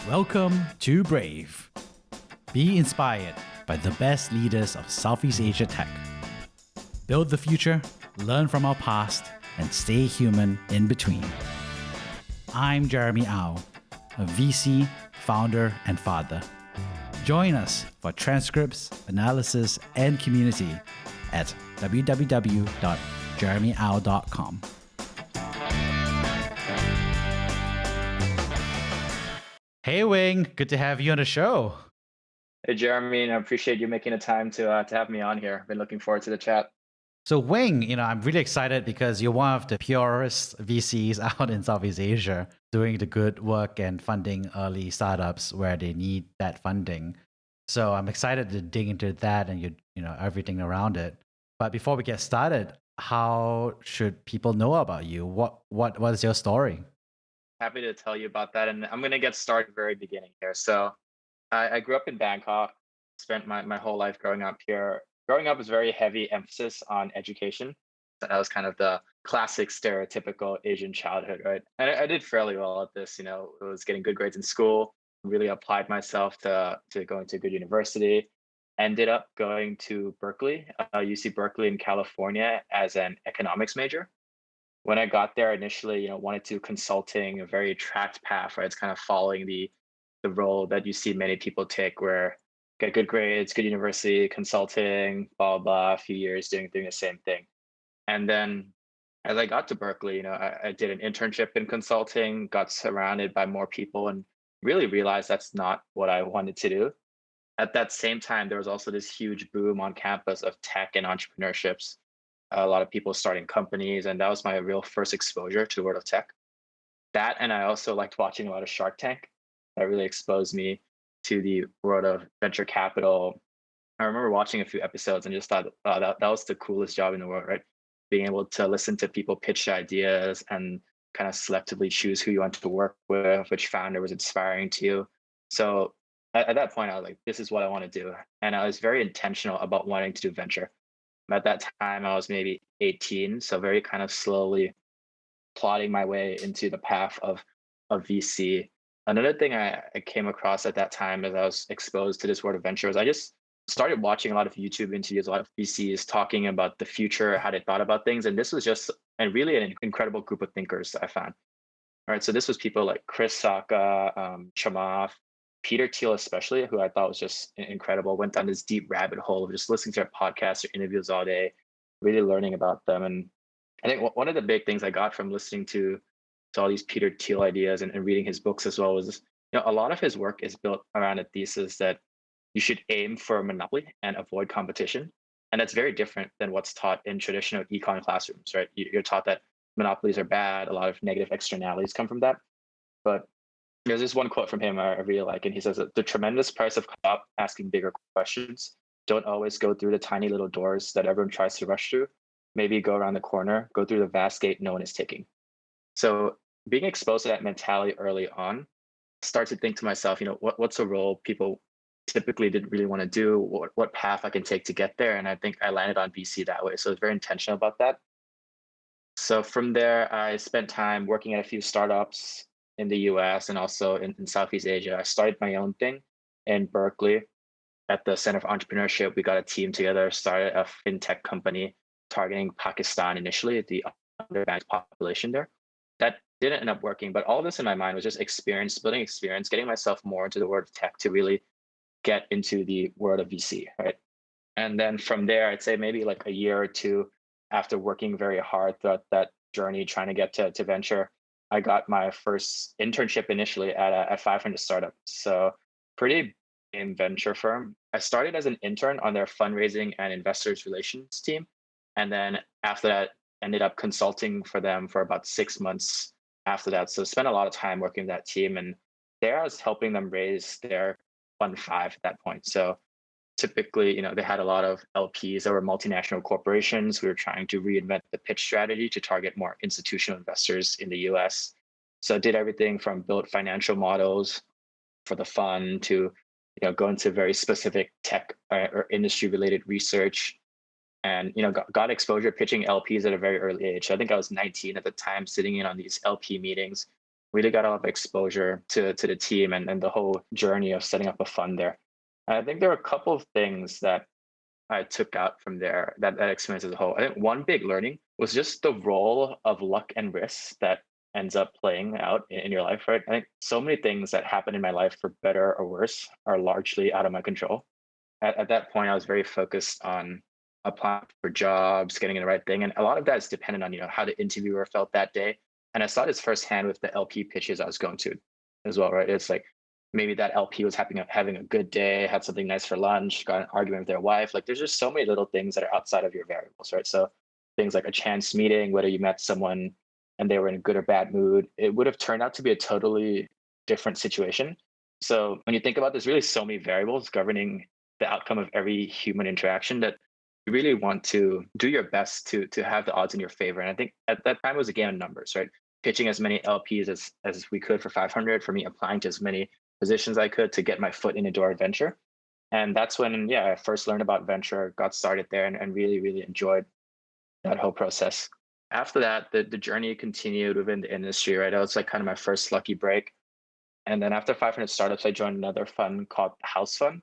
Welcome to Brave. Be inspired by the best leaders of Southeast Asia tech. Build the future, learn from our past, and stay human in between. I'm Jeremy Au, a VC, founder, and father. Join us for transcripts, analysis, and community at www.jeremyau.com. Hey Wing, good to have you on the show. Hey, Jeremy, I appreciate you making the time to have me on here. Been looking forward to the chat. So Wing, I'm really excited because you're one of the purest VCs out in Southeast Asia doing the good work and funding early startups where they need that funding. So I'm excited to dig into that and everything around it. But before we get started, how should people know about you? What is your story? Happy to tell you about that. And I'm going to get started very beginning here. So I grew up in Bangkok, spent my whole life growing up here. Growing up was very heavy emphasis on education. That was kind of the classic stereotypical Asian childhood, right? And I did fairly well at this. I was getting good grades in school, really applied myself to going to a good university. Ended up going to Berkeley, UC Berkeley in California as an economics major. When I got there initially, wanted to consulting, a very tracked path, right? It's kind of following the role that you see many people take where get good grades, good university, consulting, blah, blah, a few years doing the same thing. And then as I got to Berkeley, I did an internship in consulting, got surrounded by more people and really realized that's not what I wanted to do. At that same time, there was also this huge boom on campus of tech and entrepreneurships. A lot of people starting companies, and that was my real first exposure to the world of tech. That, and I also liked watching a lot of Shark Tank. That really exposed me to the world of venture capital. I remember watching a few episodes and just thought, oh, that was the coolest job in the world, right? Being able to listen to people pitch ideas and kind of selectively choose who you want to work with, which founder was inspiring to you. So at that point, I was like, this is what I want to do. And I was very intentional about wanting to do venture. At that time, I was maybe 18, so very kind of slowly plotting my way into the path of VC. Another thing I came across at that time as I was exposed to this world of venture was I just started watching a lot of YouTube interviews, a lot of VCs talking about the future, how they thought about things. And this was just really an incredible group of thinkers I found. All right, so this was people like Chris Sacca, Chamath, Peter Thiel especially, who I thought was just incredible, went down this deep rabbit hole of just listening to their podcasts or interviews all day, really learning about them. And I think one of the big things I got from listening to all these Peter Thiel ideas and reading his books as well was, a lot of his work is built around a thesis that you should aim for a monopoly and avoid competition. And that's very different than what's taught in traditional econ classrooms, right? You're taught that monopolies are bad, a lot of negative externalities come from that. But there's this one quote from him I really like, and he says that the tremendous price of asking bigger questions. Don't always go through the tiny little doors that everyone tries to rush through. Maybe go around the corner, go through the vast gate no one is taking. So being exposed to that mentality early on, start to think to myself, what's a role people typically didn't really want to do, what path I can take to get there. And I think I landed on VC that way. So I was very intentional about that. So from there, I spent time working at a few startups in the US and also in Southeast Asia. I started my own thing in Berkeley at the Center for Entrepreneurship. We got a team together, started a fintech company targeting Pakistan initially, the underbanked population there. That didn't end up working, but all this in my mind was just experience, building experience, getting myself more into the world of tech to really get into the world of VC, right? And then from there, I'd say maybe like a year or two after working very hard throughout that journey, trying to get to venture, I got my first internship initially at a 500 startup. So pretty big venture firm. I started as an intern on their fundraising and investors relations team. And then after that, ended up consulting for them for about 6 months after that. So spent a lot of time working with that team. And there I was helping them raise their Fund 5 at that point. So typically, they had a lot of LPs that were multinational corporations. We were trying to reinvent the pitch strategy to target more institutional investors in the US. So did everything from build financial models for the fund to go into very specific tech or industry related research, and got exposure pitching LPs at a very early age. So I think I was 19 at the time, sitting in on these LP meetings, Really got a lot of exposure to the team and the whole journey of setting up a fund there. And I think there are a couple of things that I took out from there, that experience as a whole. I think one big learning was just the role of luck and risk that ends up playing out in your life, right? I think so many things that happen in my life, for better or worse, are largely out of my control. At that point, I was very focused on applying for jobs, getting the right thing. And a lot of that is dependent on, how the interviewer felt that day. And I saw this firsthand with the LP pitches I was going to as well, right? It's like maybe that LP was having a good day, had something nice for lunch, got an argument with their wife. Like there's just so many little things that are outside of your variables, right? So things like a chance meeting, whether you met someone and they were in a good or bad mood, it would have turned out to be a totally different situation. So when you think about, there's really so many variables governing the outcome of every human interaction that you really want to do your best to have the odds in your favor. And I think at that time it was a game of numbers, right? Pitching as many LPs as we could for 500, for me applying to as many positions I could to get my foot in the door at venture. And that's when, yeah, I first learned about venture, got started there, and really, really enjoyed that whole process. After that, the journey continued within the industry, right? That was like kind of my first lucky break. And then after 500 startups, I joined another fund called House Fund.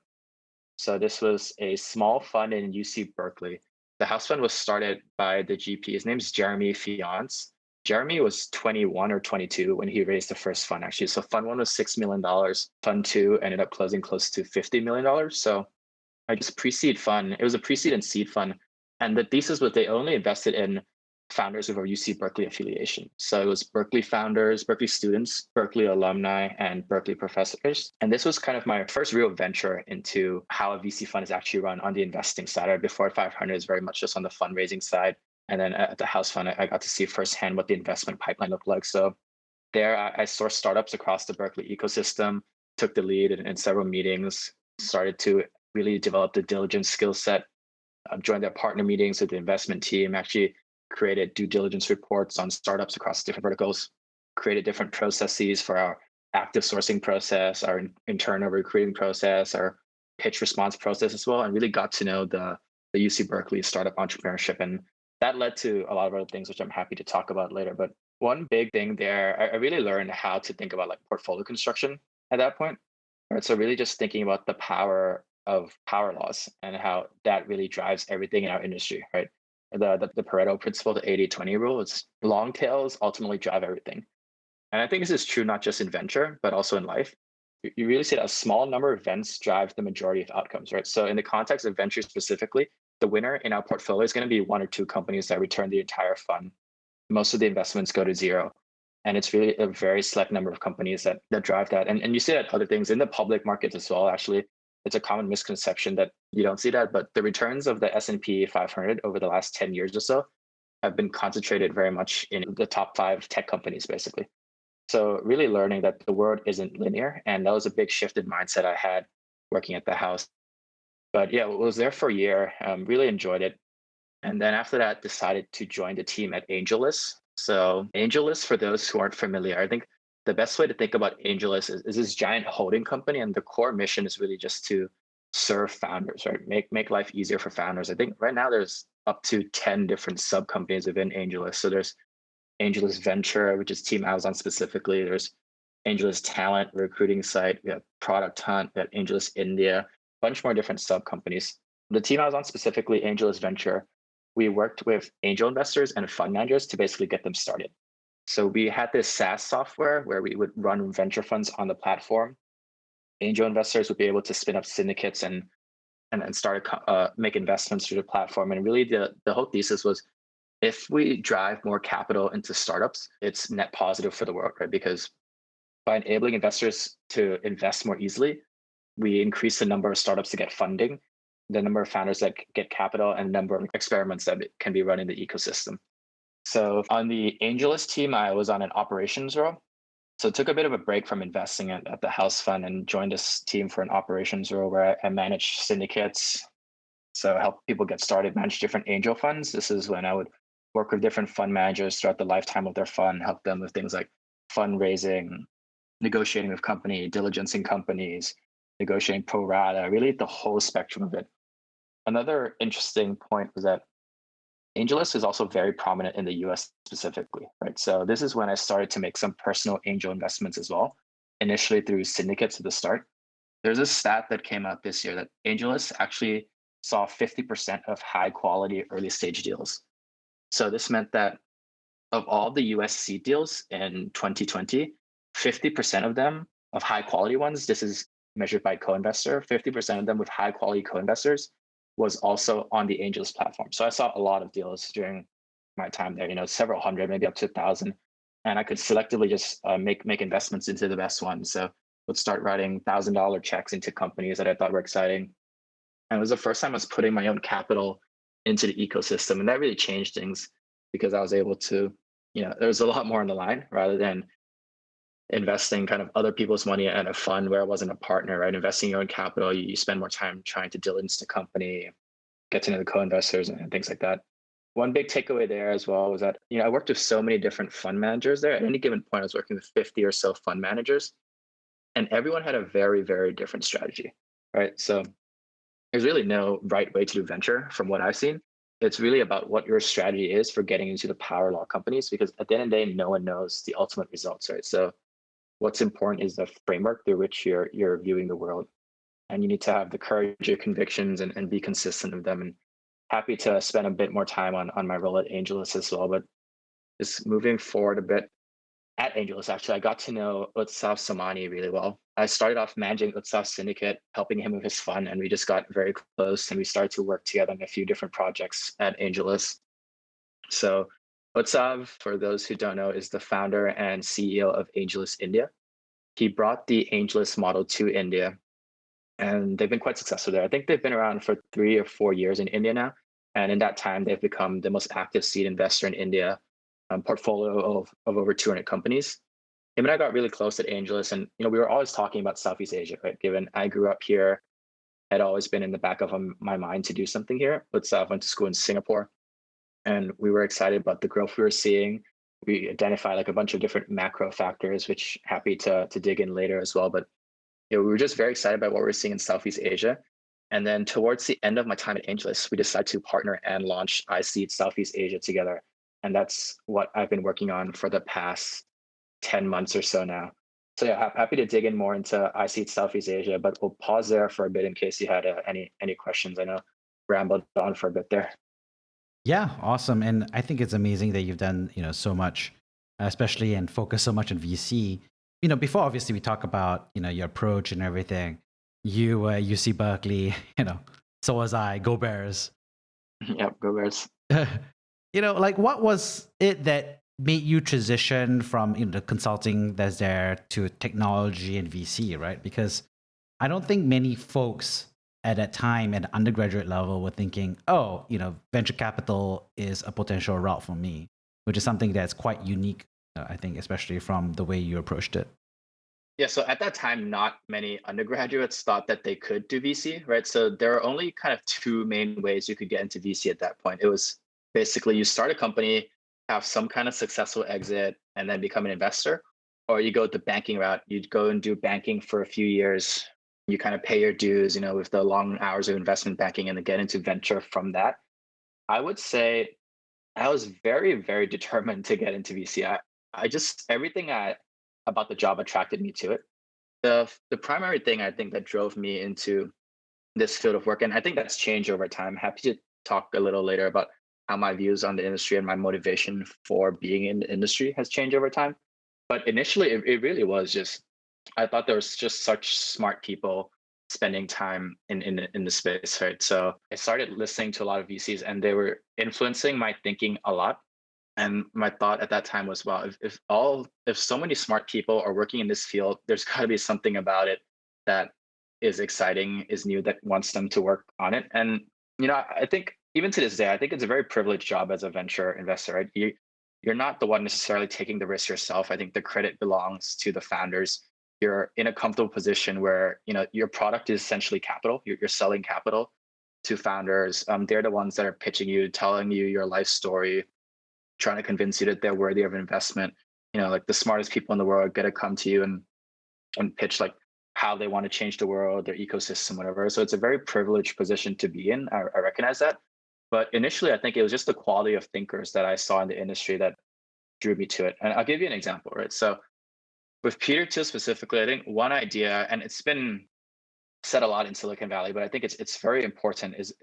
So this was a small fund in UC Berkeley. The house fund was started by the GP. His name is Jeremy Fiance. Jeremy was 21 or 22 when he raised the first fund, actually. So fund one was $6 million. Fund two ended up closing close to $50 million. So I guess pre-seed fund, it was a pre-seed and seed fund. And the thesis was they only invested in founders with a UC Berkeley affiliation. So it was Berkeley founders, Berkeley students, Berkeley alumni, and Berkeley professors. And this was kind of my first real venture into how a VC fund is actually run on the investing side. Before 500 is very much just on the fundraising side. And then at the house fund, I got to see firsthand what the investment pipeline looked like. So there I sourced startups across the Berkeley ecosystem, took the lead in several meetings, started to really develop the diligence skill set, joined their partner meetings with the investment team, actually created due diligence reports on startups across different verticals, created different processes for our active sourcing process, our internal recruiting process, our pitch response process as well, and really got to know the UC Berkeley startup entrepreneurship. And that led to a lot of other things, which I'm happy to talk about later. But one big thing there, I really learned how to think about like portfolio construction at that point. Right. So really just thinking about the power of power laws and how that really drives everything in our industry, right? The Pareto Principle, the 80-20 rule, is long tails ultimately drive everything. And I think this is true not just in venture, but also in life. You really see that a small number of events drive the majority of outcomes, right? So in the context of venture specifically, the winner in our portfolio is going to be one or two companies that return the entire fund. Most of the investments go to zero. And it's really a very select number of companies that drive that. And you see that other things in the public markets as well, actually. It's a common misconception that you don't see that, but the returns of the S&P 500 over the last 10 years or so have been concentrated very much in the top 5 tech companies, basically. So really learning that the world isn't linear. And that was a big shift in mindset I had working at the house. But yeah, I was there for a year, really enjoyed it. And then after that, decided to join the team at AngelList. So AngelList, for those who aren't familiar, I think the best way to think about AngelList is this giant holding company. And the core mission is really just to serve founders, right? Make life easier for founders. I think right now there's up to 10 different sub companies within AngelList. So there's AngelList Venture, which is team I was on specifically. There's AngelList Talent, recruiting site. We have Product Hunt. We have AngelList India, a bunch more different sub companies. The team I was on specifically, AngelList Venture, we worked with angel investors and fund managers to basically get them started. So we had this SaaS software where we would run venture funds on the platform. Angel investors would be able to spin up syndicates and start make investments through the platform. And really the whole thesis was, if we drive more capital into startups, it's net positive for the world, right? Because by enabling investors to invest more easily, we increase the number of startups to get funding, the number of founders that get capital, and the number of experiments that can be run in the ecosystem. So on the AngelList team, I was on an operations role. So took a bit of a break from investing at the house fund and joined this team for an operations role where I manage syndicates. So help people get started, manage different angel funds. This is when I would work with different fund managers throughout the lifetime of their fund, help them with things like fundraising, negotiating with company, diligencing companies, negotiating pro rata, really the whole spectrum of it. Another interesting point was that AngelList is also very prominent in the US specifically, right? So this is when I started to make some personal angel investments as well, initially through syndicates at the start. There's a stat that came out this year that AngelList actually saw 50% of high quality early stage deals. So this meant that of all the US seed deals in 2020, 50% of them of high quality ones, this is measured by co-investor, 50% of them with high quality co-investors was also on the AngelList platform. So I saw a lot of deals during my time there, several hundred, maybe up to 1,000. And I could selectively just make investments into the best ones. So would start writing $1,000 checks into companies that I thought were exciting. And it was the first time I was putting my own capital into the ecosystem. And that really changed things because I was able to, there was a lot more on the line rather than investing kind of other people's money at a fund where I wasn't a partner, right? Investing your own capital, you spend more time trying to diligence the company, get to know the co-investors and things like that. One big takeaway there as well was that, I worked with so many different fund managers there. At any given point, I was working with 50 or so fund managers, and everyone had a very, very different strategy, right? So there's really no right way to do venture from what I've seen. It's really about what your strategy is for getting into the power law companies, because at the end of the day, no one knows the ultimate results, right? So what's important is the framework through which you're viewing the world. And you need to have the courage, your convictions, and be consistent with them. And happy to spend a bit more time on my role at AngelList as well. But just moving forward a bit, at AngelList, actually, I got to know Utsav Samani really well. I started off managing Utsav's syndicate, helping him with his fund, and we just got very close and we started to work together on a few different projects at AngelList. So Utsav, for those who don't know, is the founder and CEO of AngelList India. He brought the AngelList model to India, and they've been quite successful there. I think they've been around for 3 or 4 years in India now. And in that time, they've become the most active seed investor in India, portfolio of over 200 companies. Him and I got really close at AngelList, and we were always talking about Southeast Asia, right? Given I grew up here, had always been in the back of my mind to do something here. But went to school in Singapore, and we were excited about the growth we were seeing. We identified like a bunch of different macro factors, which happy to dig in later as well. But we were just very excited by what we were seeing in Southeast Asia. And then towards the end of my time at AngelList, we decided to partner and launch iSeed Southeast Asia together. And that's what I've been working on for the past 10 months or so now. So yeah, happy to dig in more into iSeed Southeast Asia, but we'll pause there for a bit in case you had any questions. I know rambled on for a bit there. Yeah, awesome. And I think it's amazing that you've done, so much, especially and focus so much on VC. Before obviously we talk about, your approach and everything. You were UC Berkeley, so was I. Go Bears. Yep, go Bears. What was it that made you transition from the consulting that's there to technology and VC, right? Because I don't think many folks at that time at the undergraduate level were thinking, oh, venture capital is a potential route for me, which is something that's quite unique, I think, especially from the way you approached it. Yeah, so at that time, not many undergraduates thought that they could do VC, right? So there are only kind of 2 main ways you could get into VC at that point. It was basically you start a company, have some kind of successful exit, and then become an investor, or you go the banking route. You'd go and do banking for a few years. You kind of pay your dues, with the long hours of investment banking, and then get into venture from that. I would say I was very, very determined to get into VC. I just, everything about the job attracted me to it. The primary thing I think that drove me into this field of work, and I think that's changed over time. Happy to talk a little later about how my views on the industry and my motivation for being in the industry has changed over time. But initially, it really was just, I thought there was just such smart people spending time in the space, right? So I started listening to a lot of VCs, and they were influencing my thinking a lot. And my thought at that time was, well, if so many smart people are working in this field, there's got to be something about it that is exciting, is new, that wants them to work on it. And I think even to this day, I think it's a very privileged job as a venture investor, right? You're not the one necessarily taking the risk yourself. I think the credit belongs to the founders. You're in a comfortable position where your product is essentially capital. You're selling capital to founders. They're the ones that are pitching you, telling you your life story, trying to convince you that they're worthy of investment. Like the smartest people in the world get to come to you and pitch like how they want to change the world, their ecosystem, whatever. So it's a very privileged position to be in. I recognize that. But initially, I think it was just the quality of thinkers that I saw in the industry that drew me to it. And I'll give you an example, right? So with Peter Thiel specifically, I think one idea, and it's been said a lot in Silicon Valley, but I think it's very important, is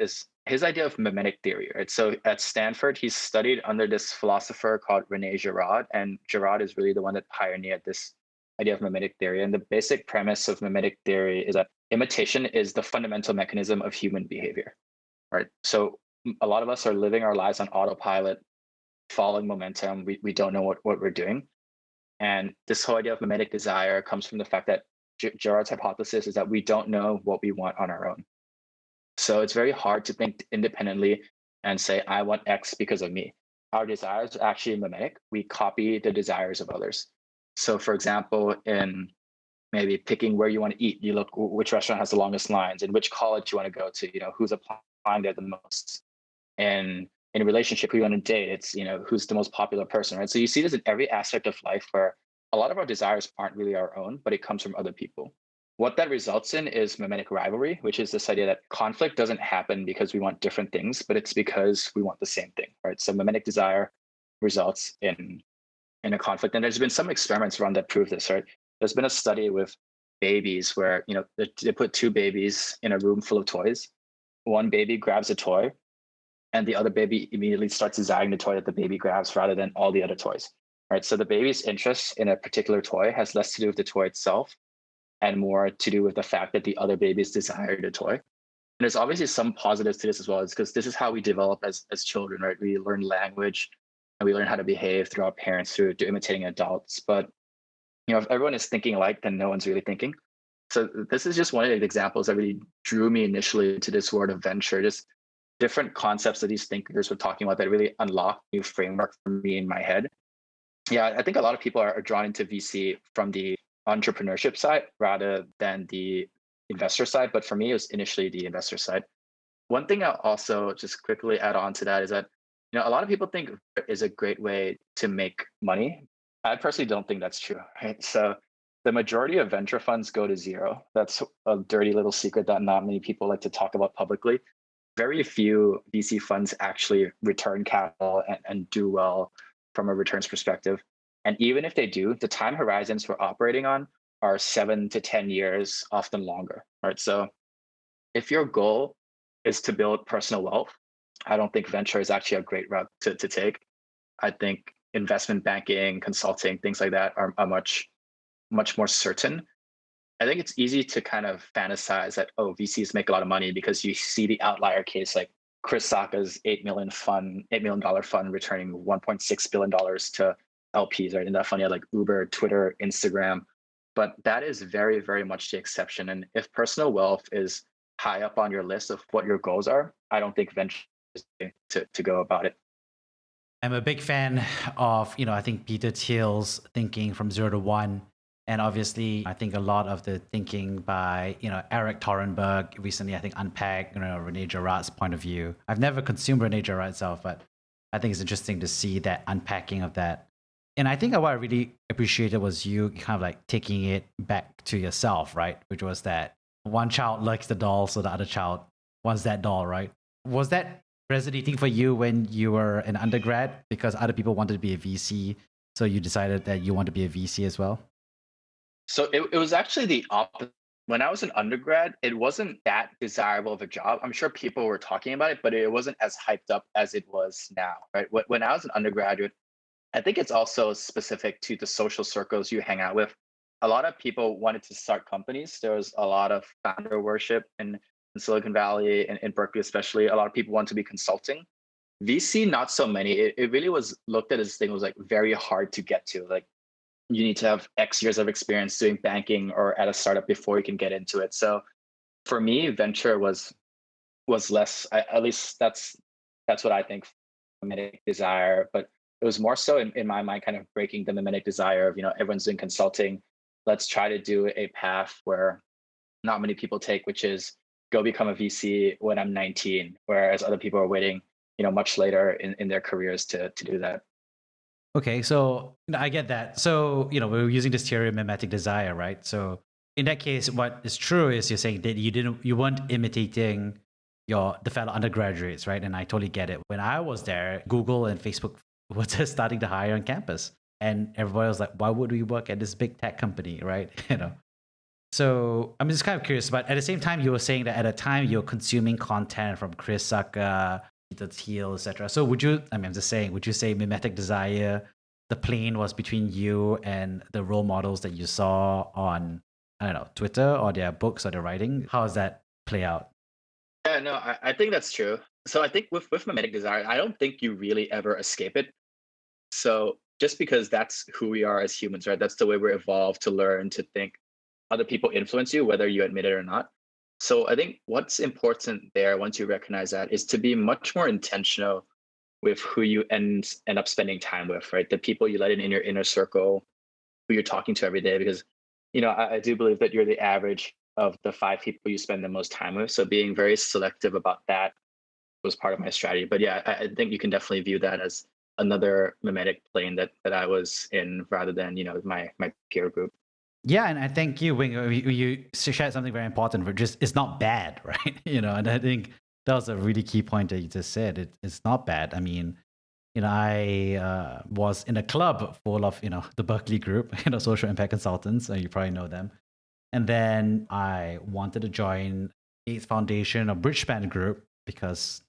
his idea of mimetic theory, right? So at Stanford, he's studied under this philosopher called Rene Girard, and Girard is really the one that pioneered this idea of mimetic theory. And the basic premise of mimetic theory is that imitation is the fundamental mechanism of human behavior, right? So a lot of us are living our lives on autopilot, following momentum. We don't know what we're doing. And this whole idea of mimetic desire comes from the fact that Girard's hypothesis is that we don't know what we want on our own. So it's very hard to think independently and say, I want X because of me. Our desires are actually mimetic. We copy the desires of others. So for example, in maybe picking where you want to eat, you look which restaurant has the longest lines and which college you want to go to, who's applying there the most. And in a relationship, who you want to date, it's, who's the most popular person, right? So you see this in every aspect of life where a lot of our desires aren't really our own, but it comes from other people. What that results in is mimetic rivalry, which is this idea that conflict doesn't happen because we want different things, but it's because we want the same thing, right? So mimetic desire results in a conflict. And there's been some experiments around that prove this, right? There's been a study with babies where, they put two babies in a room full of toys. One baby grabs a toy and the other baby immediately starts desiring the toy that the baby grabs rather than all the other toys. Right, so the baby's interest in a particular toy has less to do with the toy itself and more to do with the fact that the other babies desire the toy. And there's obviously some positives to this as well. It's because this is how we develop as children, right? We learn language and we learn how to behave through our parents, through imitating adults. But if everyone is thinking alike, then no one's really thinking. So this is just one of the examples that really drew me initially to this world of venture, just different concepts that these thinkers were talking about that really unlocked new framework for me in my head. Yeah, I think a lot of people are drawn into VC from the entrepreneurship side rather than the investor side. But for me, it was initially the investor side. One thing I'll also just quickly add on to that is that, a lot of people think it is a great way to make money. I personally don't think that's true, right? So the majority of venture funds go to zero. That's a dirty little secret that not many people like to talk about publicly. Very few VC funds actually return capital and do well from a returns perspective. And even if they do, the time horizons we're operating on are 7 to 10 years, often longer, right? So if your goal is to build personal wealth, I don't think venture is actually a great route to take. I think investment banking, consulting, things like that are much, much more certain. I think it's easy to kind of fantasize that, VCs make a lot of money because you see the outlier case like Chris Sacca's $8 million fund returning $1.6 billion to LPs, right? And that fund had like Uber, Twitter, Instagram. But that is very, very much the exception. And if personal wealth is high up on your list of what your goals are, I don't think venture is to go about it. I'm a big fan of, I think Peter Thiel's thinking from 0 to 1. And obviously, I think a lot of the thinking by, Eric Thorenberg recently, I think, unpacked, Rene Girard's point of view. I've never consumed Rene Girard itself, but I think it's interesting to see that unpacking of that. And I think what I really appreciated was you kind of like taking it back to yourself, right? Which was that one child likes the doll, so the other child wants that doll, right? Was that resonating for you when you were an undergrad because other people wanted to be a VC, so you decided that you want to be a VC as well? So it was actually the opposite. When I was an undergrad, it wasn't that desirable of a job. I'm sure people were talking about it, but it wasn't as hyped up as it was now, right? When I was an undergraduate, I think it's also specific to the social circles you hang out with. A lot of people wanted to start companies. There was a lot of founder worship in Silicon Valley and in Berkeley, especially. A lot of people want to be consulting. VC, not so many. It really was looked at as thing was like very hard to get to. Like you need to have X years of experience doing banking or at a startup before you can get into it. So for me, venture was less. At least that's what I think. Mimetic desire, but it was more so in my mind, kind of breaking the mimetic desire of everyone's doing consulting. Let's try to do a path where not many people take, which is go become a VC when I'm 19, whereas other people are waiting, much later in their careers to do that. Okay, so I get that. So, we're using this theory of mimetic desire, right? So in that case, what is true is you're saying that you weren't imitating the fellow undergraduates, right? And I totally get it. When I was there, Google and Facebook were just starting to hire on campus. And everybody was like, why would we work at this big tech company, right? So I'm just kind of curious, but at the same time, you were saying that at a time you're consuming content from Chris Sacca, Peter Thiel, etc. So would you say Memetic Desire, the plane was between you and the role models that you saw on, I don't know, Twitter or their books or their writing? How does that play out? Yeah, no, I think that's true. So I think with Memetic Desire, I don't think you really ever escape it. So just because that's who we are as humans, right? That's the way we're evolved to learn, to think. Other people influence you, whether you admit it or not. So I think what's important there, once you recognize that, is to be much more intentional with who you end up spending time with, right? The people you let in your inner circle, who you're talking to every day, because I do believe that you're the average of the 5 people you spend the most time with. So being very selective about that was part of my strategy. But yeah, I think you can definitely view that as another mimetic plane that I was in, rather than my peer group. Yeah, and I think you shared something very important, which is it's not bad, right? And I think that was a really key point that you just said. It's not bad. I mean, I was in a club full of the Berkeley group, social impact consultants. You probably know them. And then I wanted to join Gates Foundation or Bridgespan group because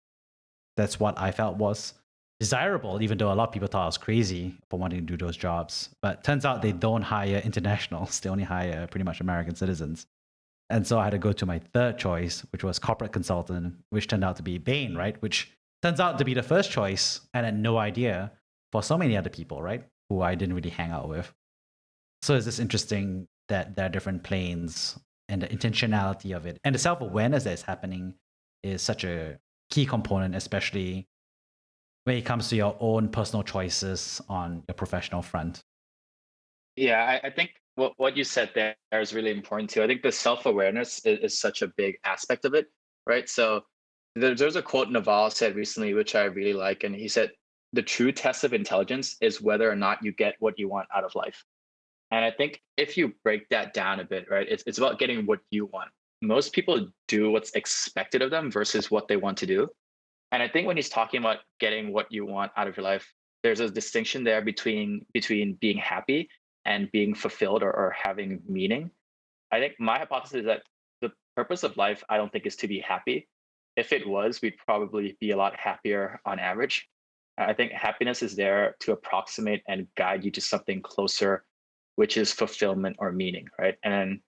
that's what I felt was desirable, even though a lot of people thought I was crazy for wanting to do those jobs. But turns out they don't hire internationals. They only hire pretty much American citizens. And so I had to go to my third choice, which was corporate consultant, which turned out to be Bain, right? Which turns out to be the first choice. And I had no idea for so many other people, right? Who I didn't really hang out with. So it's just interesting that there are different planes and the intentionality of it. And the self-awareness that is happening is such a key component, especially when it comes to your own personal choices on your professional front. Yeah, I think what you said there is really important too. I think the self-awareness is such a big aspect of it, right? So there's a quote Naval said recently, which I really like. And he said, the true test of intelligence is whether or not you get what you want out of life. And I think if you break that down a bit, right, it's about getting what you want. Most people do what's expected of them versus what they want to do. And I think when he's talking about getting what you want out of your life, there's a distinction there between being happy and being fulfilled or having meaning. I think my hypothesis is that the purpose of life, I don't think, is to be happy. If it was, we'd probably be a lot happier on average. I think happiness is there to approximate and guide you to something closer, which is fulfillment or meaning, right? And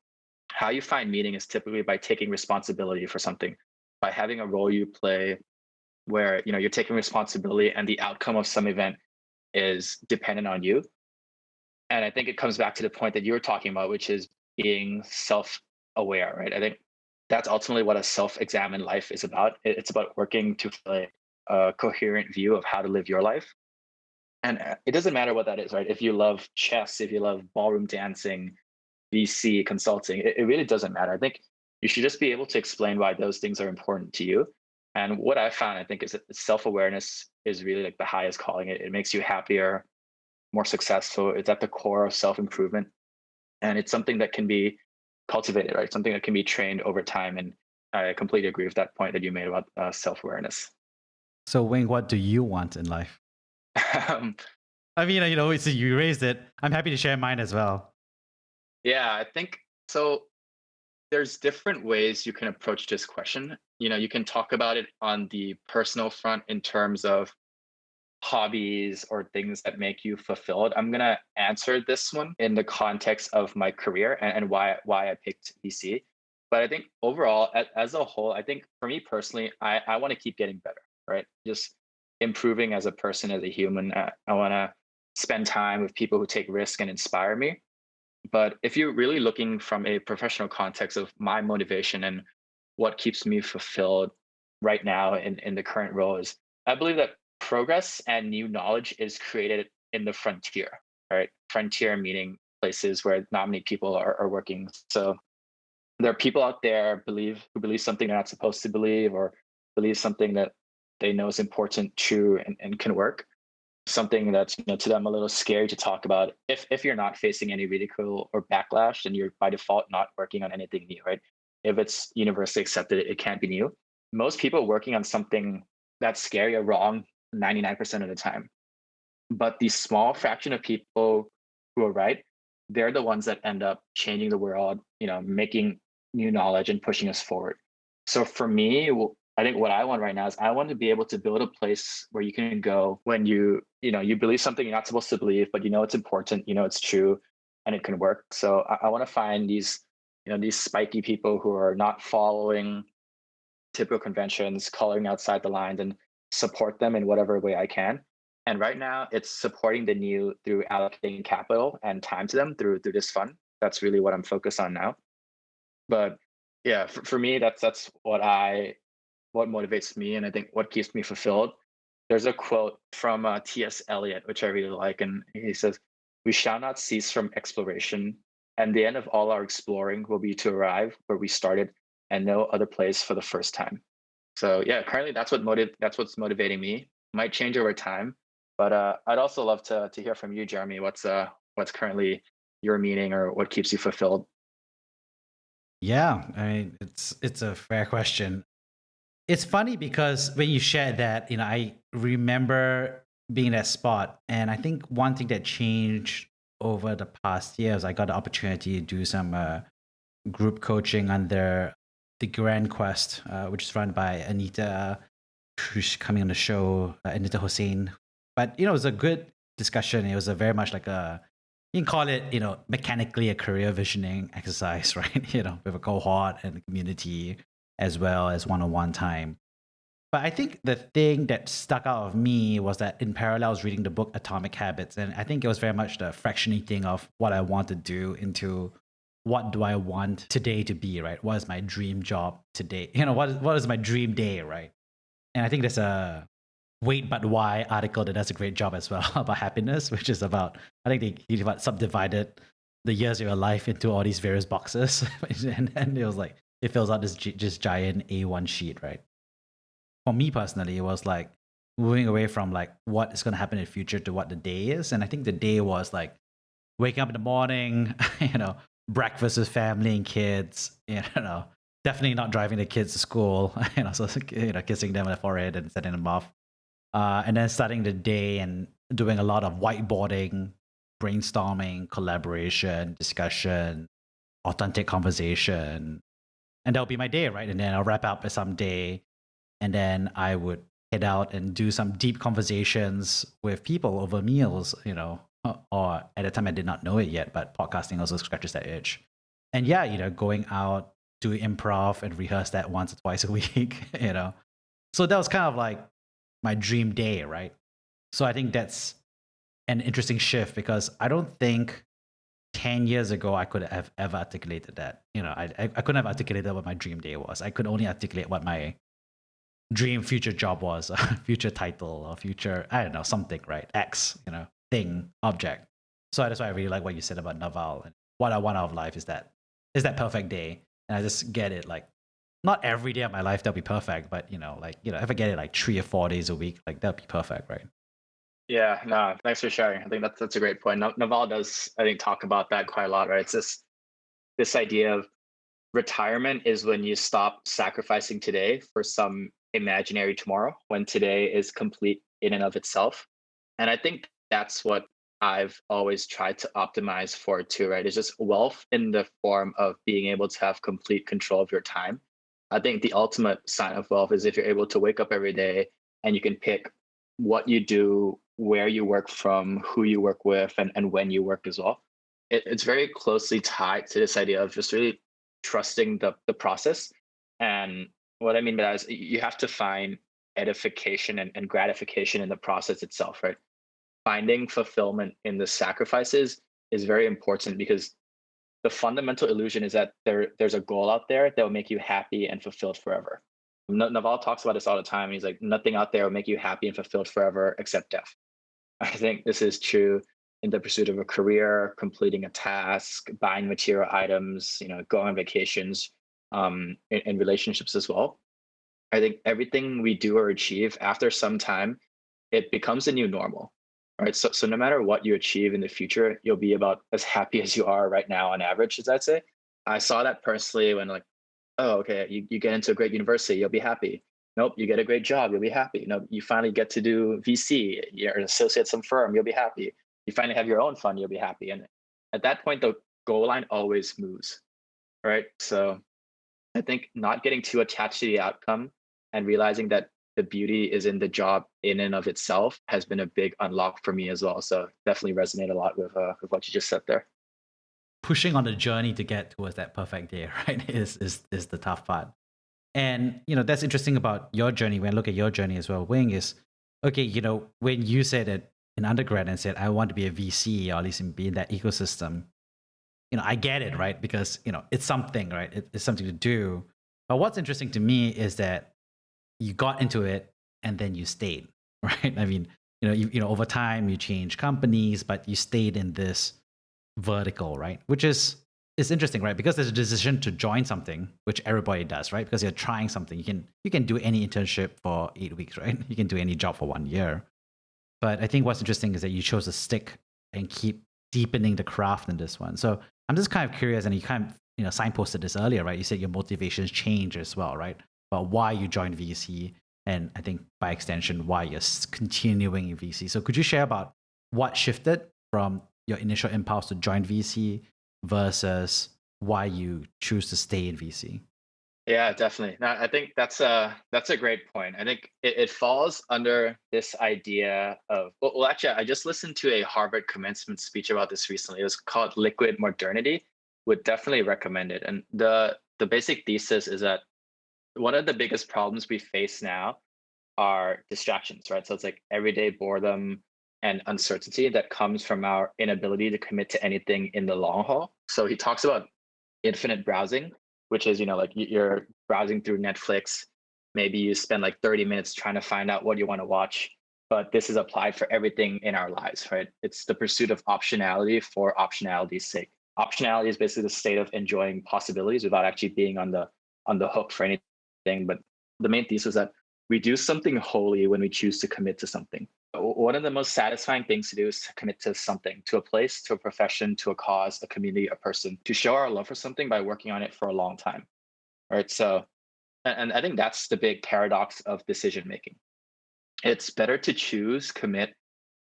how you find meaning is typically by taking responsibility for something, by having a role you play where you're taking responsibility and the outcome of some event is dependent on you. And I think it comes back to the point that you were talking about, which is being self-aware, right? I think that's ultimately what a self-examined life is about. It's about working to play a coherent view of how to live your life. And it doesn't matter what that is, right? If you love chess, if you love ballroom dancing, VC, consulting, it really doesn't matter. I think you should just be able to explain why those things are important to you. And what I found, I think, is that self-awareness is really like the highest calling. It makes you happier, more successful. It's at the core of self-improvement. And it's something that can be cultivated, right? Something that can be trained over time. And I completely agree with that point that you made about self-awareness. So Wayne, what do you want in life? I mean, you raised it. I'm happy to share mine as well. Yeah, I think so. There's different ways you can approach this question. You can talk about it on the personal front in terms of hobbies or things that make you fulfilled. I'm going to answer this one in the context of my career and why I picked VC. But I think overall, as a whole, I think for me personally, I want to keep getting better, right? Just improving as a person, as a human. I want to spend time with people who take risk and inspire me. But if you're really looking from a professional context of my motivation and what keeps me fulfilled right now in the current role is, I believe that progress and new knowledge is created in the frontier, right? Frontier meaning places where not many people are working. So there are people out there who believe something they're not supposed to believe, or believe something that they know is important, true, and can work. Something that's to them a little scary to talk about. If you're not facing any ridicule or backlash, then you're by default not working on anything new, right? If it's universally accepted, it can't be new. most people working on something that's scary are wrong 99% of the time. But the small fraction of people who are right, they're the ones that end up changing the world, making new knowledge and pushing us forward. So for me, I think what I want right now is I want to be able to build a place where you can go when you believe something you're not supposed to believe, but it's important, it's true, and it can work. So I want to find these spiky people who are not following typical conventions, coloring outside the lines, and support them in whatever way I can. And right now, it's supporting the new through allocating capital and time to them through this fund. That's really what I'm focused on now. But yeah, for me, that's what motivates me, and I think what keeps me fulfilled. There's a quote from T.S. Eliot, which I really like, and he says, "We shall not cease from exploration, and the end of all our exploring will be to arrive where we started and no other place for the first time." So yeah, currently that's what's motivating me. Might change over time, but I'd also love to hear from you, Jeremy. What's currently your meaning or what keeps you fulfilled? Yeah, I mean, it's a fair question. It's funny because when you shared that, I remember being in that spot, and I think one thing that changed over the past years, I got the opportunity to do some group coaching under the Grand Quest, which is run by Anita, who's coming on the show, Anita Hussein. But it was a good discussion. It was a very much like you can call it, mechanically a career visioning exercise, right? With a cohort and a community as well as one-on-one time. But I think the thing that stuck out of me was that in parallel, I was reading the book Atomic Habits. And I think it was very much the fractionating of what I want to do into what do I want today to be, right? What is my dream job today? What is my dream day, right? And I think there's a Wait But Why article that does a great job as well about happiness, which is about, I think he subdivided the years of your life into all these various boxes. and it was like, it fills out this just giant A1 sheet, right? For me personally, it was like moving away from like what is going to happen in the future to what the day is. And I think the day was like waking up in the morning, breakfast with family and kids, definitely not driving the kids to school, so, kissing them on the forehead and sending them off. And then starting the day and doing a lot of whiteboarding, brainstorming, collaboration, discussion, authentic conversation. And that'll be my day, right? And then I'll wrap up some day. And then I would head out and do some deep conversations with people over meals, or at the time I did not know it yet, but podcasting also scratches that itch. And yeah, going out, do improv and rehearse that once or twice a week, So that was kind of like my dream day, right? So I think that's an interesting shift because I don't think 10 years ago I could have ever articulated that. I couldn't have articulated what my dream day was. I could only articulate what my dream future job was, or future title, or future, I don't know, something, right? X, thing, object. So that's why I really like what you said about Naval. And what I want out of life is that perfect day. And I just get it like, not every day of my life that'll be perfect, but if I get it like 3 or 4 days a week, like that'll be perfect, right? Yeah, no, thanks for sharing. I think that's a great point. Naval does, I think, talk about that quite a lot, right? It's this idea of retirement is when you stop sacrificing today for some imaginary tomorrow, when today is complete in and of itself. And I think that's what I've always tried to optimize for too, right? It's just wealth in the form of being able to have complete control of your time. I think the ultimate sign of wealth is if you're able to wake up every day and you can pick what you do, where you work from, who you work with, and when you work as well. It's very closely tied to this idea of just really trusting the process. And what I mean by that is you have to find edification and gratification in the process itself, right? Finding fulfillment in the sacrifices is very important because the fundamental illusion is that there's a goal out there that will make you happy and fulfilled forever. Naval talks about this all the time. He's like, nothing out there will make you happy and fulfilled forever except death. I think this is true in the pursuit of a career, completing a task, buying material items, going on vacations, in relationships as well. I think everything we do or achieve after some time, it becomes a new normal, right? So no matter what you achieve in the future, you'll be about as happy as you are right now on average, as I'd say. I saw that personally when like Oh, okay, you get into a great university, you'll be happy. Nope, you get a great job, you'll be happy. Nope, you finally get to do VC, you're an associate at some firm, you'll be happy. You finally have your own fund, you'll be happy. And at that point, the goal line always moves, right? So I think not getting too attached to the outcome and realizing that the beauty is in the job in and of itself has been a big unlock for me as well. So definitely resonate a lot with what you just said there. Pushing on the journey to get towards that perfect day, right, is the tough part. And that's interesting about your journey. When I look at your journey as well, Wing, is okay. When you said it in undergrad and said I want to be a VC or at least be in that ecosystem, I get it, right? Because it's something, right? It's something to do. But what's interesting to me is that you got into it and then you stayed, right? I mean, over time you change companies, but you stayed in this vertical, right? Which is interesting, right? Because there's a decision to join something, which everybody does, right? Because you're trying something. You can do any internship for 8 weeks, right? You can do any job for 1 year. But I think what's interesting is that you chose to stick and keep deepening the craft in this one. So I'm just kind of curious, and you kind of signposted this earlier, right? You said your motivations change as well, right? But why you joined VC, and I think by extension why you're continuing in VC. So could you share about what shifted from your initial impulse to join VC versus why you choose to stay in VC? Yeah, definitely. No, I think that's a great point. I think it falls under this idea of well, actually, I just listened to a Harvard commencement speech about this recently. It was called Liquid Modernity. Would definitely recommend it. And the basic thesis is that one of the biggest problems we face now are distractions, right? So it's like everyday boredom and uncertainty that comes from our inability to commit to anything in the long haul. So he talks about infinite browsing, which is, like you're browsing through Netflix. Maybe you spend like 30 minutes trying to find out what you want to watch, but this is applied for everything in our lives, right? It's the pursuit of optionality for optionality's sake. Optionality is basically the state of enjoying possibilities without actually being on the hook for anything. But the main thesis is that we do something wholly when we choose to commit to something. One of the most satisfying things to do is to commit to something, to a place, to a profession, to a cause, a community, a person, to show our love for something by working on it for a long time, right? So, and I think that's the big paradox of decision making. It's better to choose, commit,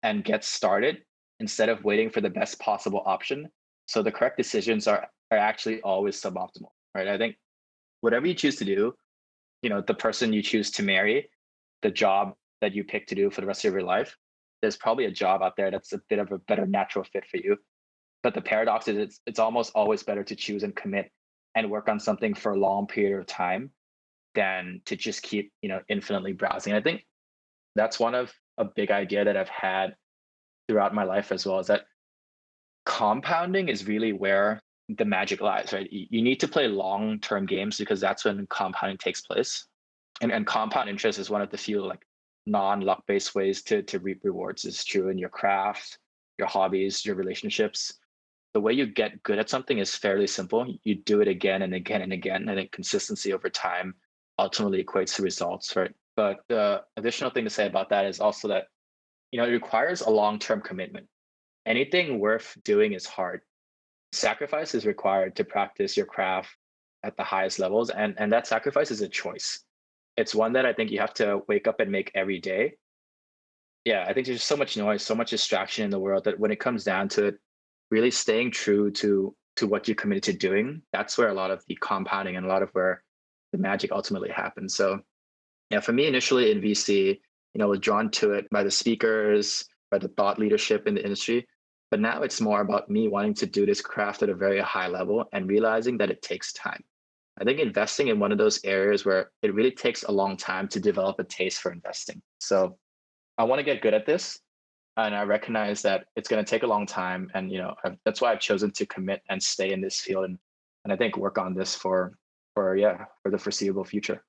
and get started instead of waiting for the best possible option. So the correct decisions are actually always suboptimal, right? I think whatever you choose to do, the person you choose to marry, the job that you pick to do for the rest of your life, there's probably a job out there that's a bit of a better natural fit for you. But the paradox is it's almost always better to choose and commit and work on something for a long period of time than to just keep, infinitely browsing. I think that's one of a big idea that I've had throughout my life as well, is that compounding is really where the magic lies, right? You need to play long-term games because that's when compounding takes place. And compound interest is one of the few like non-luck based ways to reap rewards. It's true in your craft, your hobbies, your relationships. The way you get good at something is fairly simple. You do it again and again and again. I think consistency over time ultimately equates to results, right? But the additional thing to say about that is also that, it requires a long-term commitment. Anything worth doing is hard. Sacrifice is required to practice your craft at the highest levels. And that sacrifice is a choice. It's one that I think you have to wake up and make every day. Yeah, I think there's so much noise, so much distraction in the world that when it comes down to it, really staying true to what you committed to doing, that's where a lot of the compounding and a lot of where the magic ultimately happens. So yeah, for me initially in VC, I was drawn to it by the speakers, by the thought leadership in the industry. But now it's more about me wanting to do this craft at a very high level and realizing that it takes time. I think investing in one of those areas where it really takes a long time to develop a taste for investing. So I want to get good at this. And I recognize that it's going to take a long time. And, that's why I've chosen to commit and stay in this field. And I think work on this for the foreseeable future.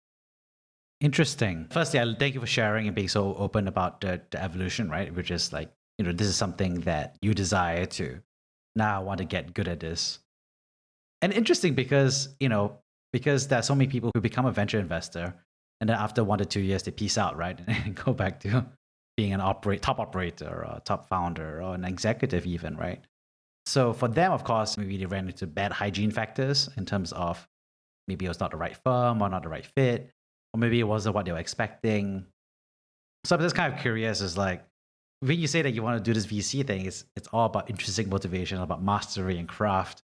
Interesting. Firstly, I thank you for sharing and being so open about the evolution, right? Which is like, this is something that you desire to. Now I want to get good at this. And interesting because, because there are so many people who become a venture investor and then after 1 to 2 years, they peace out, right? And go back to being an top operator or a top founder or an executive even, right? So for them, of course, maybe they ran into bad hygiene factors in terms of maybe it was not the right firm or not the right fit, or maybe it wasn't what they were expecting. So I'm just kind of curious, is like, when you say that you want to do this VC thing, it's all about intrinsic motivation, about mastery and craft.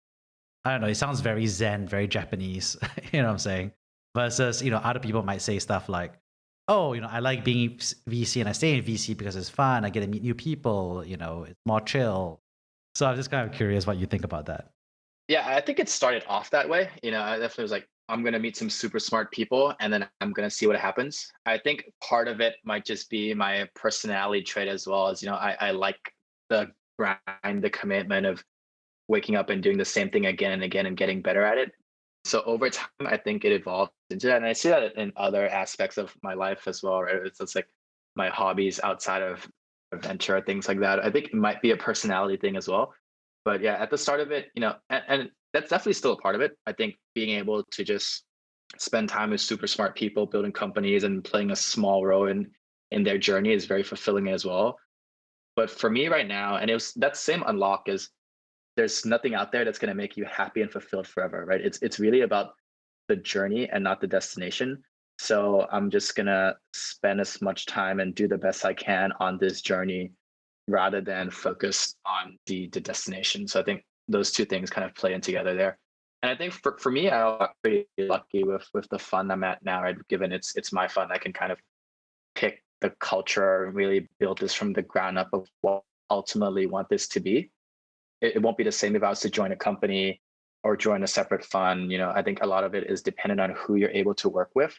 I don't know, it sounds very Zen, very Japanese, you know what I'm saying? Versus, other people might say stuff like, oh, I like being VC and I stay in VC because it's fun. I get to meet new people, it's more chill. So I'm just kind of curious what you think about that. Yeah, I think it started off that way. I definitely was like, I'm going to meet some super smart people and then I'm going to see what happens. I think part of it might just be my personality trait as well as, I like the grind, the commitment of waking up and doing the same thing again and again and getting better at it. So over time, I think it evolved into that. And I see that in other aspects of my life as well, right? It's like my hobbies outside of adventure, things like that. I think it might be a personality thing as well. But yeah, at the start of it, and that's definitely still a part of it. I think being able to just spend time with super smart people, building companies and playing a small role in their journey is very fulfilling as well. But for me right now, and it was that same unlock is there's nothing out there that's going to make you happy and fulfilled forever, right? It's really about the journey and not the destination. So I'm just going to spend as much time and do the best I can on this journey rather than focus on the destination. So I think those two things kind of play in together there. And I think for me, I'm pretty lucky with the fund I'm at now, right? Given it's my fund, I can kind of pick the culture and really build this from the ground up of what I ultimately want this to be. It won't be the same if I was to join a company or join a separate fund. I think a lot of it is dependent on who you're able to work with.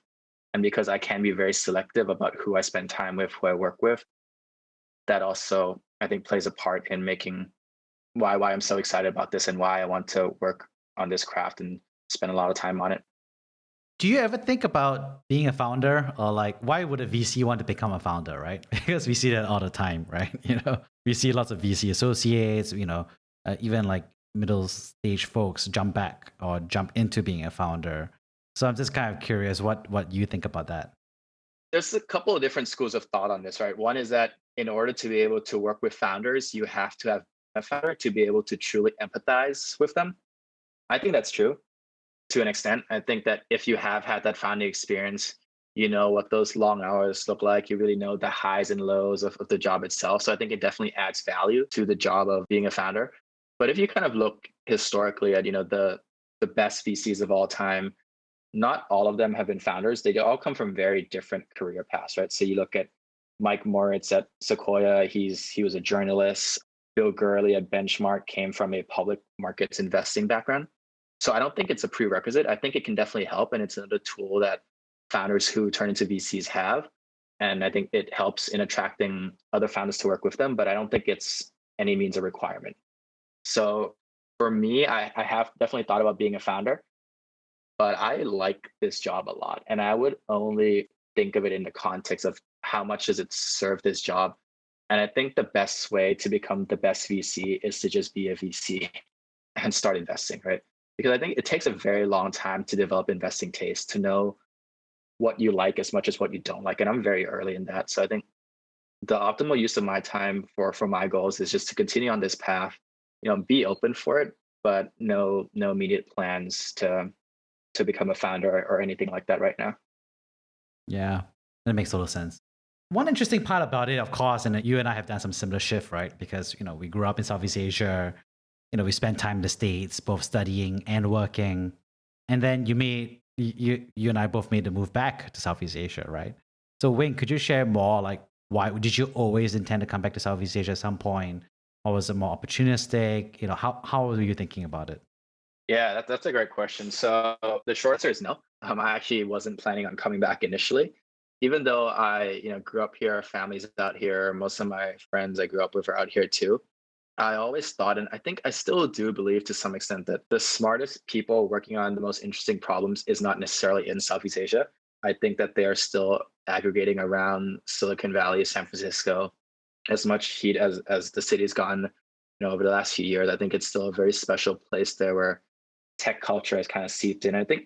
And because I can be very selective about who I spend time with, who I work with, that also I think plays a part in making why I'm so excited about this and why I want to work on this craft and spend a lot of time on it. Do you ever think about being a founder, or like, why would a VC want to become a founder, right? Because we see that all the time, right? We see lots of VC associates, even like middle stage folks jump back or jump into being a founder. So I'm just kind of curious what you think about that. There's a couple of different schools of thought on this, right? One is that in order to be able to work with founders, you have to have a founder to be able to truly empathize with them. I think that's true to an extent. I think that if you have had that founding experience, you know what those long hours look like. You really know the highs and lows of the job itself. So I think it definitely adds value to the job of being a founder. But if you kind of look historically at, the best VCs of all time, not all of them have been founders. They all come from very different career paths, right? So you look at Mike Moritz at Sequoia, he was a journalist. Bill Gurley at Benchmark came from a public markets investing background. So I don't think it's a prerequisite. I think it can definitely help. And it's another tool that founders who turn into VCs have. And I think it helps in attracting other founders to work with them, but I don't think it's any means a requirement. So for me, I have definitely thought about being a founder, but I like this job a lot. And I would only think of it in the context of how much does it serve this job. And I think the best way to become the best VC is to just be a VC and start investing, right? Because I think it takes a very long time to develop investing taste, to know what you like as much as what you don't like. And I'm very early in that. So I think the optimal use of my time for my goals is just to continue on this path, be open for it, but no immediate plans to become a founder or anything like that right now. Yeah, that makes a lot of sense. One interesting part about it, of course, and you and I have done some similar shift, right? Because, we grew up in Southeast Asia, we spent time in the States, both studying and working. And then you and I both made the move back to Southeast Asia, right? So Wing, could you share more, like, why did you always intend to come back to Southeast Asia at some point? Or was it more opportunistic? How were you thinking about it? Yeah, that's a great question. So the short answer is no. I actually wasn't planning on coming back initially. Even though I, grew up here, family's out here, most of my friends I grew up with are out here too. I always thought, and I think I still do believe to some extent, that the smartest people working on the most interesting problems is not necessarily in Southeast Asia. I think that they are still aggregating around Silicon Valley, San Francisco. As much heat as the city's gotten, over the last few years, I think it's still a very special place there where tech culture has kind of seeped in. I think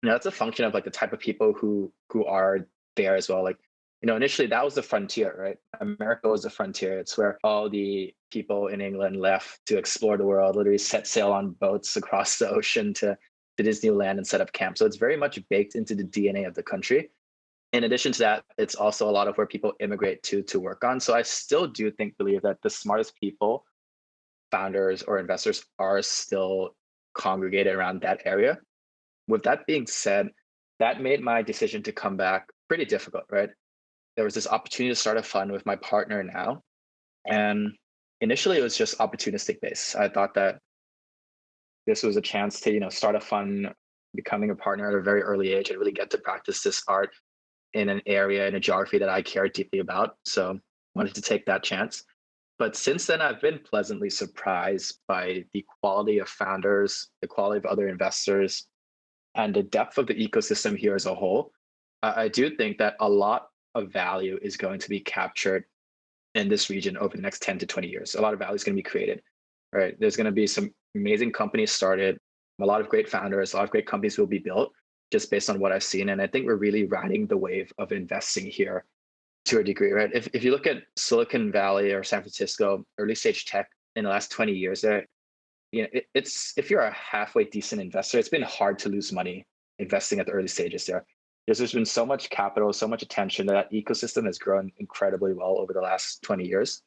that's a function of like the type of people who are there as well. Like, initially that was the frontier, right? America was the frontier. It's where all the people in England left to explore the world, literally set sail on boats across the ocean to to Disneyland and set up camp. So it's very much baked into the DNA of the country. In addition to that, it's also a lot of where people immigrate to work on. So I still do believe that the smartest people, founders or investors, are still congregated around that area. With that being said, that made my decision to come back pretty difficult, right? There was this opportunity to start a fund with my partner now. And initially it was just opportunistic based. I thought that this was a chance to, start a fund, becoming a partner at a very early age and really get to practice this art in an area, in a geography that I care deeply about. So wanted to take that chance. But since then, I've been pleasantly surprised by the quality of founders, the quality of other investors, and the depth of the ecosystem here as a whole. I do think that a lot of value is going to be captured in this region over the next 10 to 20 years. A lot of value is going to be created, right? There's going to be some amazing companies started, a lot of great founders, a lot of great companies will be built just based on what I've seen. And I think we're really riding the wave of investing here to a degree, right? If you look at Silicon Valley or San Francisco, early stage tech in the last 20 years, it's if you're a halfway decent investor, it's been hard to lose money investing at the early stages there. There's just been so much capital, so much attention. That ecosystem has grown incredibly well over the last 20 years.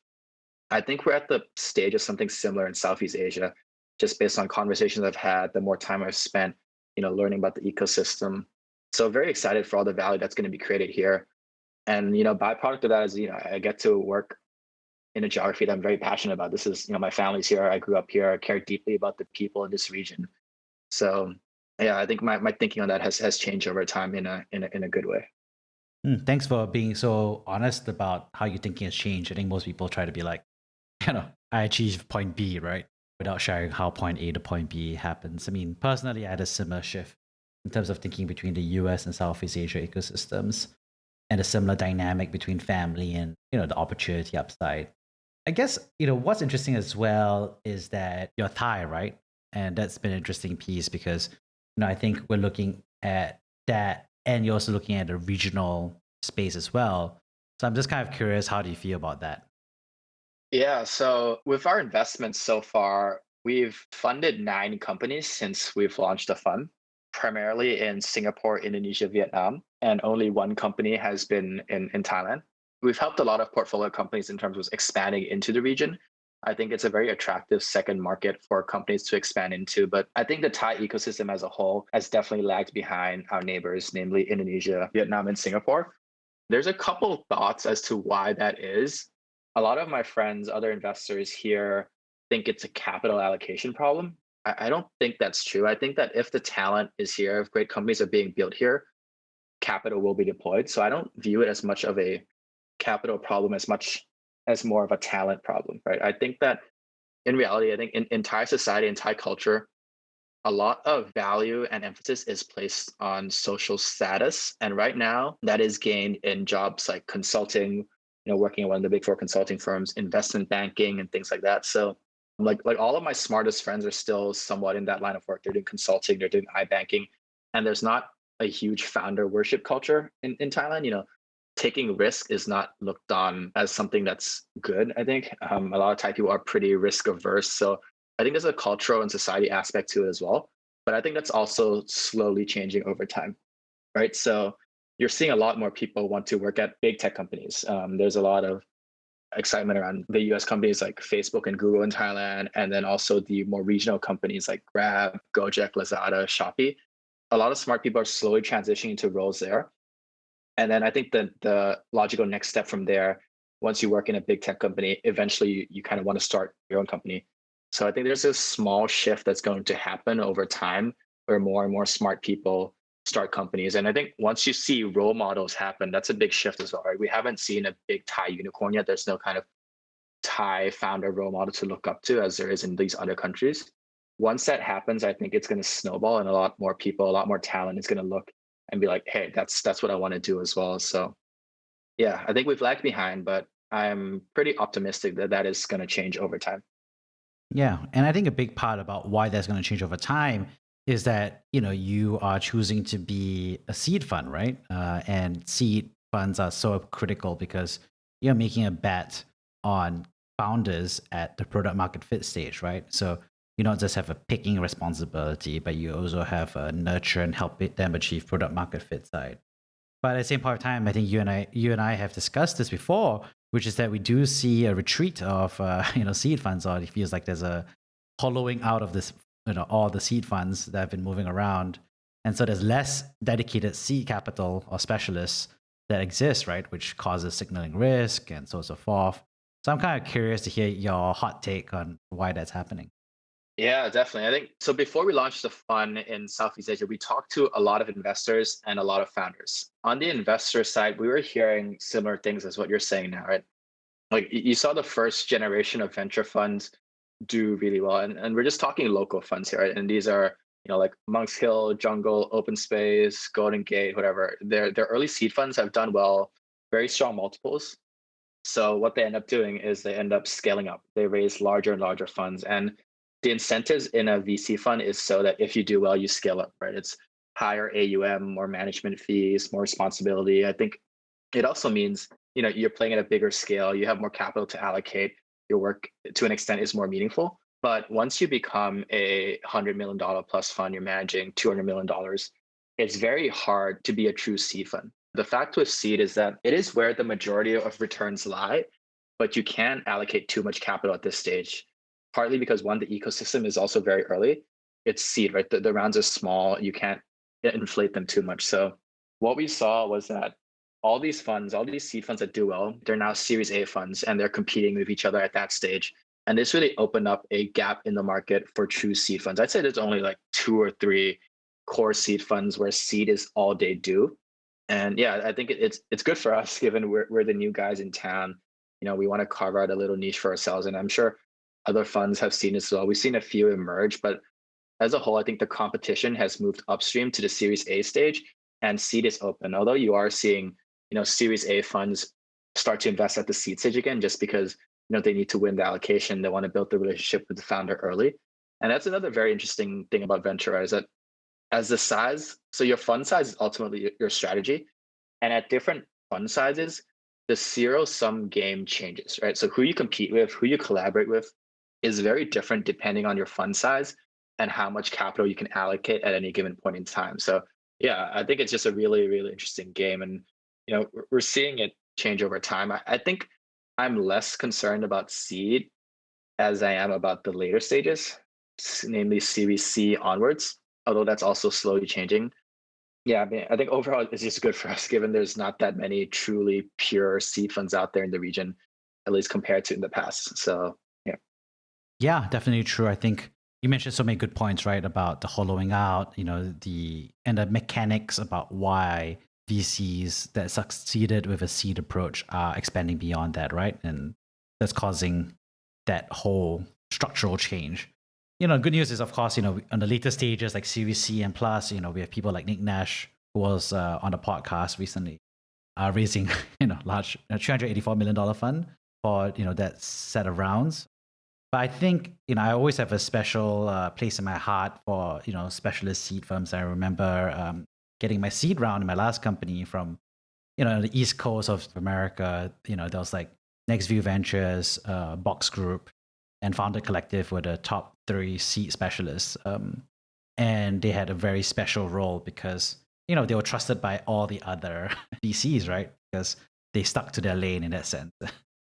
I think we're at the stage of something similar in Southeast Asia, just based on conversations I've had, the more time I've spent, learning about the ecosystem. So very excited for all the value that's going to be created here. And, byproduct of that is, I get to work in a geography that I'm very passionate about. This is, my family's here. I grew up here. I care deeply about the people in this region. So yeah, I think my thinking on that has changed over time in a good way. Thanks for being so honest about how your thinking has changed. I think most people try to be like, I achieved point B, right? Without sharing how point A to point B happens. I mean, personally, I had a similar shift in terms of thinking between the US and Southeast Asia ecosystems, and a similar dynamic between family and, the opportunity upside. I guess, what's interesting as well is that you're Thai, right? And that's been an interesting piece because, I think we're looking at that, and you're also looking at a regional space as well. So I'm just kind of curious, how do you feel about that? Yeah, so with our investments so far, we've funded 9 companies since we've launched the fund, primarily in Singapore, Indonesia, Vietnam, and only one company has been in Thailand. We've helped a lot of portfolio companies in terms of expanding into the region. I think it's a very attractive second market for companies to expand into. But I think the Thai ecosystem as a whole has definitely lagged behind our neighbors, namely Indonesia, Vietnam, and Singapore. There's a couple thoughts as to why that is. A lot of my friends, other investors here, think it's a capital allocation problem. I don't think that's true. I think that if the talent is here, if great companies are being built here, capital will be deployed. So I don't view it as much of a capital problem as much as more of a talent problem, right? I think that in reality, I think in Thai society and Thai culture, a lot of value and emphasis is placed on social status. And right now that is gained in jobs like consulting, working at one of the big 4 consulting firms, investment banking and things like that. So like all of my smartest friends are still somewhat in that line of work. They're doing consulting, they're doing iBanking, and there's not a huge founder worship culture in Thailand. Taking risk is not looked on as something that's good. I think a lot of Thai people are pretty risk averse. So I think there's a cultural and society aspect to it as well. But I think that's also slowly changing over time, right? So you're seeing a lot more people want to work at big tech companies. There's a lot of excitement around the US companies like Facebook and Google in Thailand, and then also the more regional companies like Grab, Gojek, Lazada, Shopee. A lot of smart people are slowly transitioning into roles there. And then I think that the logical next step from there, once you work in a big tech company, eventually you kind of want to start your own company. So I think there's a small shift that's going to happen over time where more and more smart people start companies. And I think once you see role models happen, that's a big shift as well, right? We haven't seen a big Thai unicorn yet. There's no kind of Thai founder role model to look up to as there is in these other countries. Once that happens, I think it's going to snowball, and a lot more people, a lot more talent is going to look and be like, hey, that's what I want to do as well. So yeah, I think we've lagged behind, but I'm pretty optimistic that that is going to change over time. Yeah. And I think a big part about why that's going to change over time is that, you are choosing to be a seed fund, right? And seed funds are so critical because you're making a bet on founders at the product market fit stage, right? So you not just have a picking responsibility, but you also have a nurture and help them achieve product market fit side. But at the same point of time, I think you and I have discussed this before, which is that we do see a retreat of seed funds, or it feels like there's a hollowing out of this, all the seed funds that have been moving around, and so there's less dedicated seed capital or specialists that exist, right, which causes signaling risk and so on and so forth. So I'm kind of curious to hear your hot take on why that's happening. Yeah, definitely. I think so. Before we launched the fund in Southeast Asia, we talked to a lot of investors and a lot of founders. On the investor side, we were hearing similar things as what you're saying now, right? Like you saw the first generation of venture funds do really well. And we're just talking local funds here, right? And these are, like Monks Hill, Jungle, Open Space, Golden Gate, whatever. Their early seed funds have done well, very strong multiples. So what they end up doing is they end up scaling up. They raise larger and larger funds. And the incentives in a VC fund is so that if you do well, you scale up, right? It's higher AUM, more management fees, more responsibility. I think it also means, you're playing at a bigger scale, you have more capital to allocate, your work to an extent is more meaningful. But once you become a $100 million plus fund, you're managing $200 million, it's very hard to be a true seed fund. The fact with seed is that it is where the majority of returns lie, but you can't allocate too much capital at this stage, partly because one, the ecosystem is also very early. It's seed, right? The rounds are small. You can't inflate them too much. So what we saw was that all these funds, all these seed funds that do well, they're now Series A funds and they're competing with each other at that stage. And this really opened up a gap in the market for true seed funds. I'd say there's only like 2 or 3 core seed funds where seed is all they do. And yeah, I think it's good for us given we're the new guys in town. We want to carve out a little niche for ourselves. And I'm sure other funds have seen this as well. We've seen a few emerge, but as a whole, I think the competition has moved upstream to the Series A stage and seed is open. Although you are seeing, Series A funds start to invest at the seed stage again, just because, they need to win the allocation. They want to build the relationship with the founder early. And that's another very interesting thing about venture, right? Is that as the size, so your fund size is ultimately your strategy. And at different fund sizes, the zero-sum game changes, right? So who you compete with, who you collaborate with is very different depending on your fund size and how much capital you can allocate at any given point in time. So yeah, I think it's just a really, really interesting game. And, we're seeing it change over time. I think I'm less concerned about seed as I am about the later stages, namely Series C onwards, although that's also slowly changing. Yeah, I mean, I think overall it's just good for us given there's not that many truly pure seed funds out there in the region, at least compared to in the past. So yeah. Yeah, definitely true. I think you mentioned so many good points, right, about the hollowing out, the mechanics about why VCs that succeeded with a seed approach are expanding beyond that, right? And that's causing that whole structural change. Good news is, of course, on the later stages like Series C and plus, we have people like Nick Nash, who was on the podcast recently, raising, large $384 million fund for, that set of rounds. But I think, I always have a special place in my heart for, specialist seed firms. I remember getting my seed round in my last company from, the East Coast of America. There was like Next View Ventures, Box Group, and Founder Collective were the top 3 seed specialists. And they had a very special role because, they were trusted by all the other VCs, right? Because they stuck to their lane in that sense.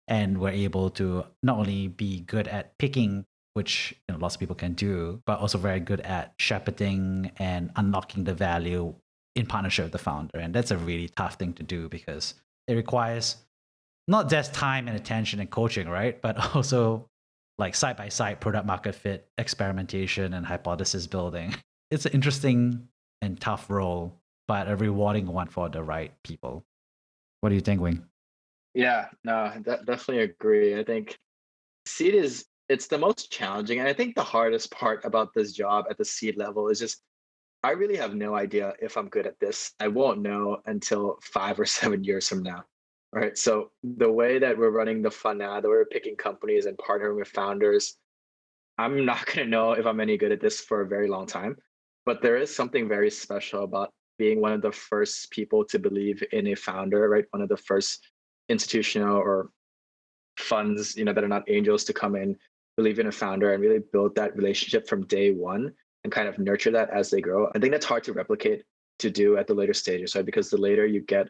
And were able to not only be good at picking, which lots of people can do, but also very good at shepherding and unlocking the value in partnership with the founder. And that's a really tough thing to do because it requires not just time and attention and coaching, right? But also like side-by-side product market fit, experimentation, and hypothesis building. It's an interesting and tough role, but a rewarding one for the right people. What do you think, Wing? Yeah, no, definitely agree. I think seed it's the most challenging. And I think the hardest part about this job at the seed level is just, I really have no idea if I'm good at this. I won't know until 5 or 7 years from now. Right. So the way that we're running the fund now, that we're picking companies and partnering with founders, I'm not going to know if I'm any good at this for a very long time. But there is something very special about being one of the first people to believe in a founder, right? One of the first institutional or funds, that are not angels to come in believe in a founder and really build that relationship from day one and kind of nurture that as they grow. I think that's hard to replicate to do at the later stages, right? Because the later you get,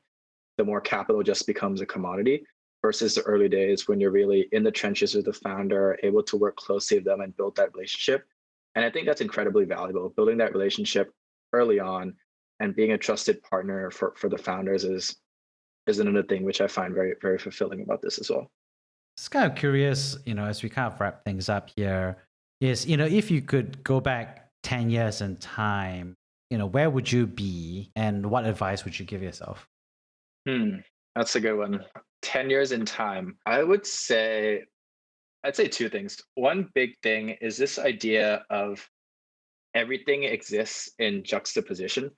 the more capital just becomes a commodity versus the early days when you're really in the trenches with the founder, able to work closely with them and build that relationship. And I think that's incredibly valuable. Building that relationship early on and being a trusted partner for the founders is another thing which I find very, very fulfilling about this as well. Just kind of curious, as we kind of wrap things up here, is, if you could go back 10 years in time, where would you be and what advice would you give yourself? That's a good one. 10 years in time. I'd say two things. One big thing is this idea of everything exists in juxtaposition,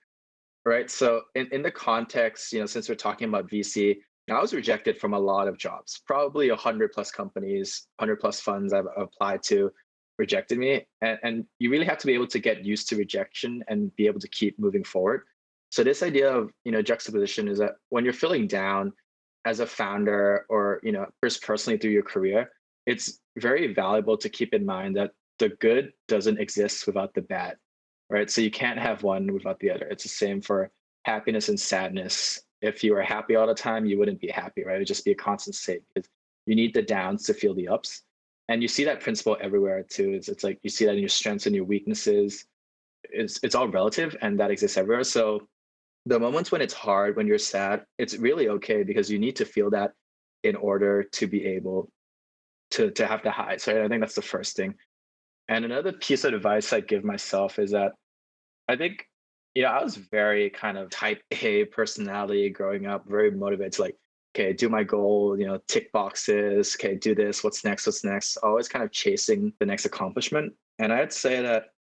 right? So in the context, since we're talking about VC, I was rejected from a lot of jobs, probably 100 plus companies, 100 plus funds I've applied to rejected me. And you really have to be able to get used to rejection and be able to keep moving forward. So this idea of, juxtaposition is that when you're feeling down as a founder or, first personally through your career, it's very valuable to keep in mind that the good doesn't exist without the bad, right? So you can't have one without the other. It's the same for happiness and sadness. If you were happy all the time, you wouldn't be happy, right? It would just be a constant state because you need the downs to feel the ups. And you see that principle everywhere too. It's like you see that in your strengths and your weaknesses. It's all relative and that exists everywhere. So the moments when it's hard, when you're sad, it's really okay because you need to feel that in order to be able to have the highs. So I think that's the first thing. And another piece of advice I'd give myself is that I think, I was very kind of type A personality growing up, very motivated to okay, do my goal, tick boxes, okay, do this, what's next, always kind of chasing the next accomplishment. And I'd say that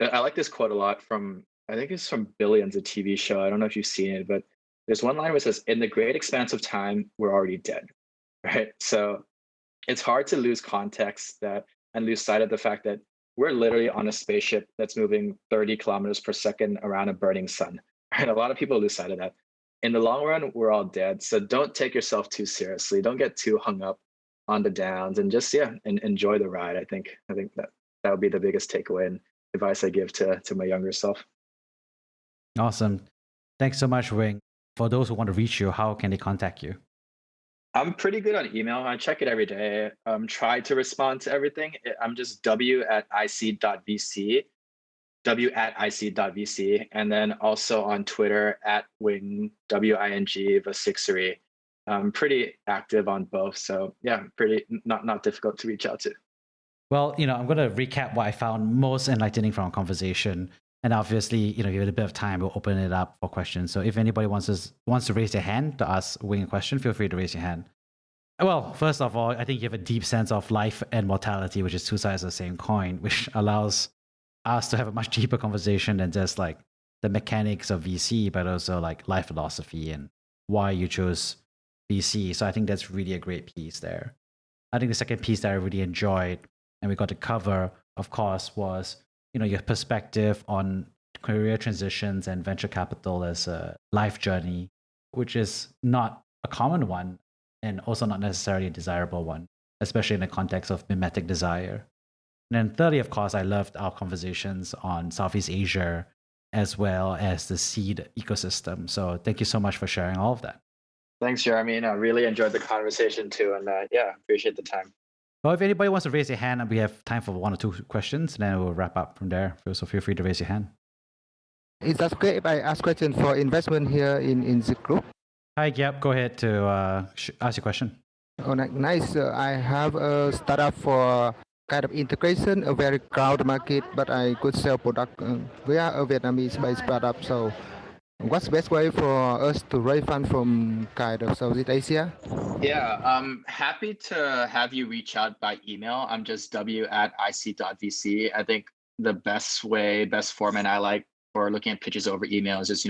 I like this quote a lot from, I think it's from Billions, a TV show. I don't know if you've seen it, but there's one line where it says, in the great expanse of time, we're already dead, right? So it's hard to lose context and lose sight of the fact that we're literally on a spaceship that's moving 30 kilometers per second around a burning sun. Right? A lot of people lose sight of that. In the long run, we're all dead. So don't take yourself too seriously. Don't get too hung up on the downs and just, and enjoy the ride. I think that would be the biggest takeaway and advice I give to my younger self. Awesome. Thanks so much, Wing. For those who want to reach you, how can they contact you? I'm pretty good on email. I check it every day. Try to respond to everything. I'm just w@iseed.vc, w@iseed.vc, and then also on Twitter @wing, WING, Vasiksiri. I'm pretty active on both. So yeah, pretty not difficult to reach out to. Well, I'm going to recap what I found most enlightening from our conversation. And obviously, give it a bit of time, we'll open it up for questions. So if anybody wants to raise their hand to ask Wing a question, feel free to raise your hand. Well, first of all, I think you have a deep sense of life and mortality, which is two sides of the same coin, which allows us to have a much deeper conversation than just the mechanics of VC, but also life philosophy and why you chose VC. So I think that's really a great piece there. I think the second piece that I really enjoyed and we got to cover, of course, was your perspective on career transitions and venture capital as a life journey, which is not a common one and also not necessarily a desirable one, especially in the context of Memetic Desire. And then thirdly, of course, I loved our conversations on Southeast Asia as well as the seed ecosystem. So thank you so much for sharing all of that. Thanks, Jeremy. I really enjoyed the conversation too. And appreciate the time. Well, if anybody wants to raise their hand, and we have time for one or two questions, and then we'll wrap up from there. So feel free to raise your hand. Is that okay if I ask question for investment here in the group? Hi, Gyap. Go ahead to ask your question. Oh, nice. I have a startup for kind of integration, a very crowded market, but I could sell product. We are a Vietnamese-based startup, so what's the best way for us to raise fund from kind of Southeast Asia? Yeah, I'm happy to have you reach out by email. I'm just w@ic.vc. I think the best format I like for looking at pitches over email is just,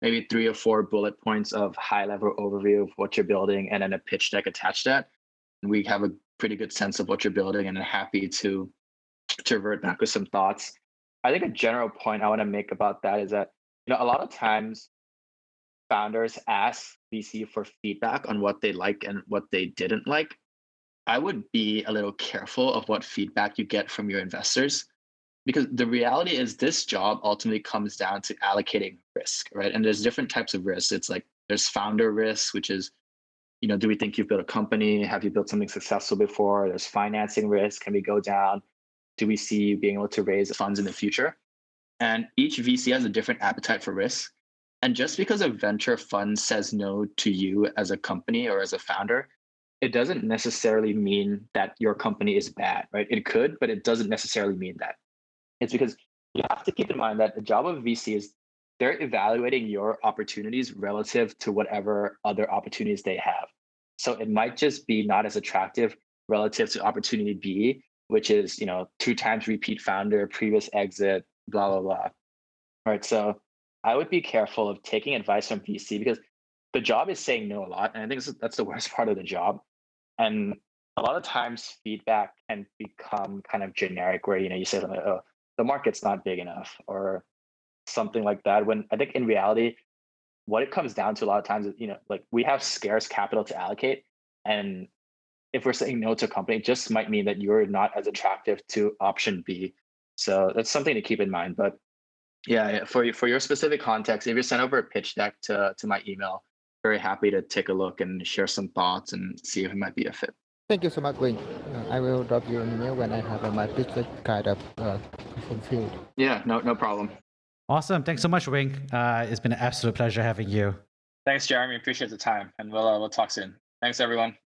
maybe 3 or 4 bullet points of high-level overview of what you're building and then a pitch deck attached to that. And we have a pretty good sense of what you're building and I'm happy to revert back with some thoughts. I think a general point I want to make about that is that, a lot of times founders ask VC for feedback on what they like and what they didn't like. I would be a little careful of what feedback you get from your investors, because the reality is this job ultimately comes down to allocating risk, right? And there's different types of risks. It's like there's founder risk, which is, do we think you've built a company? Have you built something successful before? There's financing risk. Can we go down? Do we see you being able to raise funds in the future? And each VC has a different appetite for risk. And just because a venture fund says no to you as a company or as a founder, it doesn't necessarily mean that your company is bad, right? It could, but it doesn't necessarily mean that. It's because you have to keep in mind that the job of VC is they're evaluating your opportunities relative to whatever other opportunities they have. So it might just be not as attractive relative to opportunity B, which is, 2 times repeat founder, previous exit, blah, blah, blah. All right. So I would be careful of taking advice from VC because the job is saying no a lot. And I think that's the worst part of the job. And a lot of times feedback can become kind of generic where, you say something like, oh, the market's not big enough or something like that. When I think in reality, what it comes down to a lot of times is, we have scarce capital to allocate. And if we're saying no to a company, it just might mean that you're not as attractive to option B. So that's something to keep in mind. But yeah, for your specific context, if you send over a pitch deck to my email, very happy to take a look and share some thoughts and see if it might be a fit. Thank you so much, Wing. I will drop you an email when I have my pitch deck kind of fulfilled. Yeah, no problem. Awesome. Thanks so much, Wing. It's been an absolute pleasure having you. Thanks, Jeremy. Appreciate the time. And we'll talk soon. Thanks, everyone.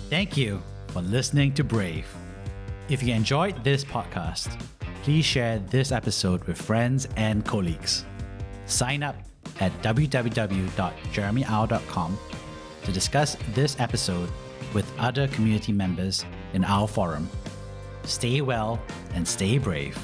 Thank you for listening to Brave. If you enjoyed this podcast, please share this episode with friends and colleagues. Sign up at www.jeremyau.com to discuss this episode with other community members in our forum. Stay well and stay brave.